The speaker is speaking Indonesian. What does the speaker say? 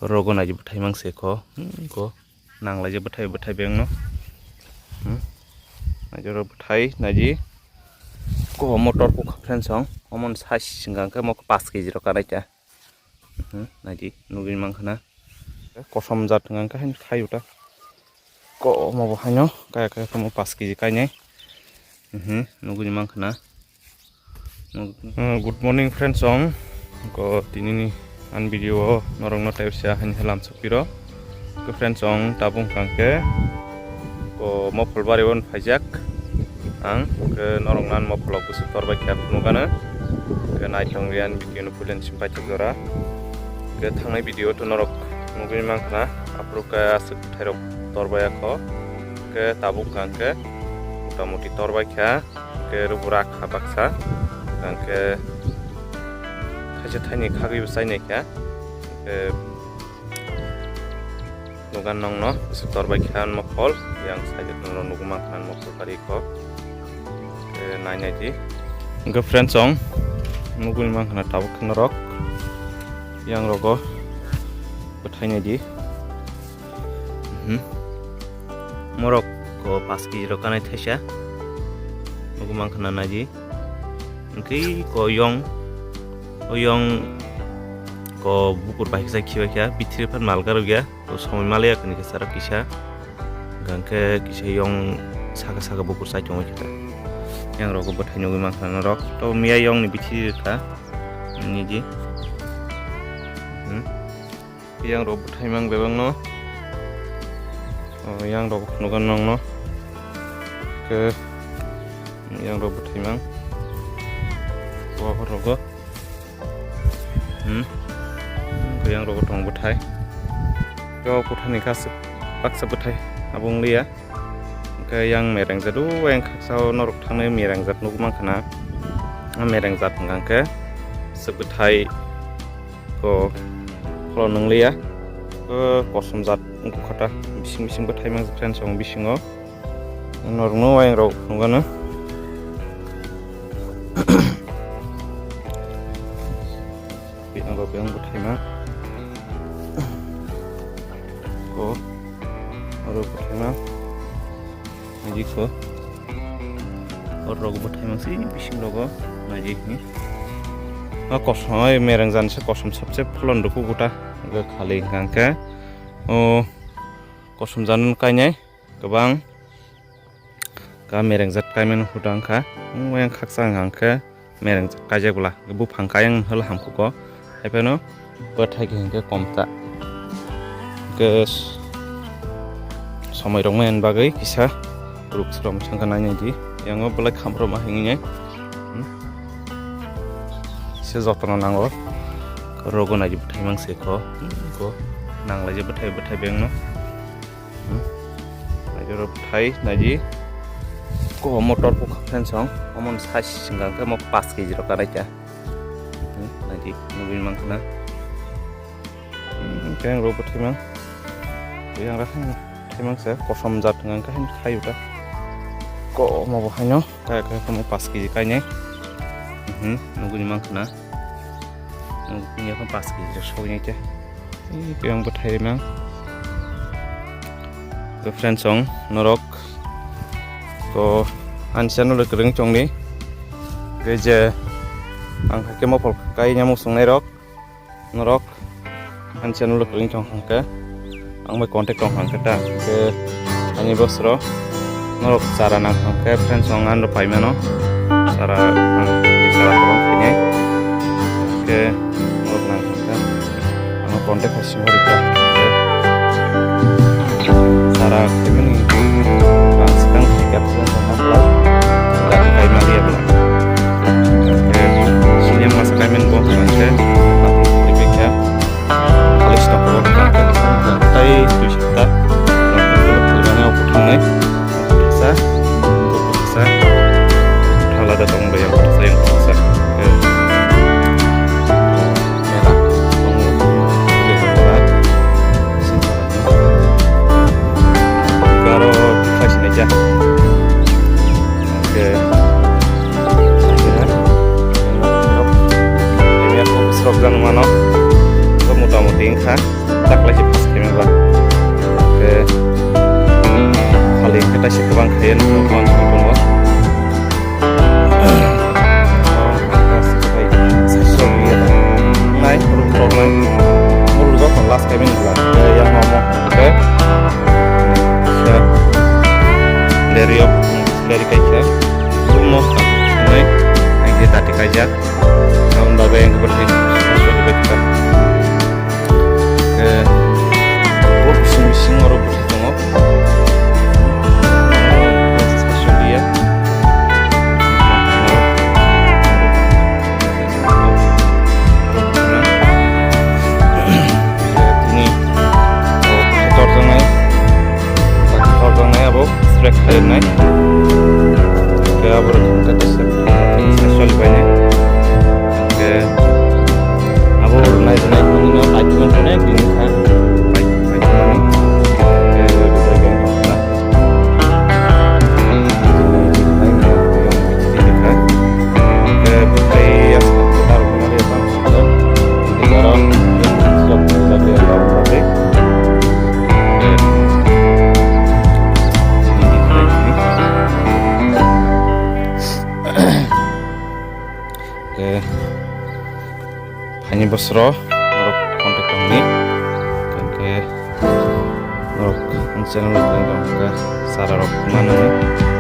rogo na jibutai mangse ko nangla je butai beng no najoro butai naji ko motor ko friend song omon sai singang ke mok 5 kg ro kanai ta naji nugin mangkhana kosom jat ngang ka hin khayuta ko mo bo hanyo kaya mo 5 kg kainai nugin mangkhana good morning friend song ko tinini an video norong no type sia han helam sopiro ko friend song tabung kangke ko mo pholbari on phajak ang ke norong nan mo pholok busu torba kya nugana ke naitong rian video no pulen simpai tigora ke thangnai video to norok nugui mangkhana apro ka asuk thairok torba ko ke tabung kangke motamoti torba kya ke rubura khabaksa kangke kaisa thaini khagui usai ne kya nugan nong no sutor bai khan mo phol yang saja no nuguma khan mo phol pari ko nai nai ji ge friend song nugul mang khana tabu khna rok yang rogo bathai ne ji morok ko 5 kg ro kanai thaisa nuguma khana na ji ki ko yong ko bukur baik sa khiwa kya bitri pan malgar gya to somoy malaya kani ke sara kisa gangke kisa yong saga bukur sa chong kita yang rogo bathai nyogi mangkhana rok to miya yong ni bitri ka ni ji yang rogo bathai mang bebang no yang rogo nugan nong no ke yang rogo bathai mang ko rogo yang rogo tong butai ko puthani kas paksa butai abung lia ke yang mereng jadu yang khasau norok thangnai mereng jat nuk mangkhana mereng jat ngangke sebutai ko kholo nang lia ko kosom jat ungku khata bising butai mang friend song bisingo norok no yang rog nungana yang butai mang ko oro butai mang naji ko oro butai mang si bising logo naji ni kosoi mereng jan se kosom sabse phlon duku guta ge khali gangke kosom jan kainai gobang ka mereng jat kaimen hudang kha yang khaksa gangke mereng jat kajebula bu phangka yang hal hamku ko haipeno bathai ke komta ke somai rong men bagai kisa ruk srom sangkana nya di yang boleh khampro ma hinginya se jotno nango rogo na ji bathai mangse ko nangla je bathai beng no najoro bathai naji ko motor ko khan song amon sai singgang ke mo 5 kg ro kanai ta naji nubin mangkana keng ro bathai mang yang rakhang themang se kosom jat ngang ka hin khayuta ko mo bo hanyo ka mo 5 kg kainai nuguni mangkana nuguni ko 5 kg sogni te yang bathai mang ke friend song norok ko ansiano le kreng chongni geje ang hake mo pol kai nyamu sungai rok norok ansiano le kreng chong hangka ang mai contact tong hangka ta ke ani bosro norok sara nang hangka friend song an ro paimano sara ang sara ko kini ke norok nang hangka ang contact hasim horika sara kemeni sedang sikap sedang pulang dan kai malia bela sunya mas kaimen bo mangke aku lebih ya kalau stok kan tai tu kita kalau aku tangai bisa kalau ada tong bayar saya yang bisa last kami lah yang ngomong ke dari kaca semua ini yang kita dikajak tahun bagai yang kebersihan sudah diberikan ke bising orang berhitung stasiun dia track air naik ke abur ke atas stasiun banyak ke abur naik ini naik naik gini kan naik naik ke bagian mana ke bukai yang sekitar kemarin apa di dalam sudah kelihatan berarti hanya besro norok kontak kami ke norok channel ke sararok mana nih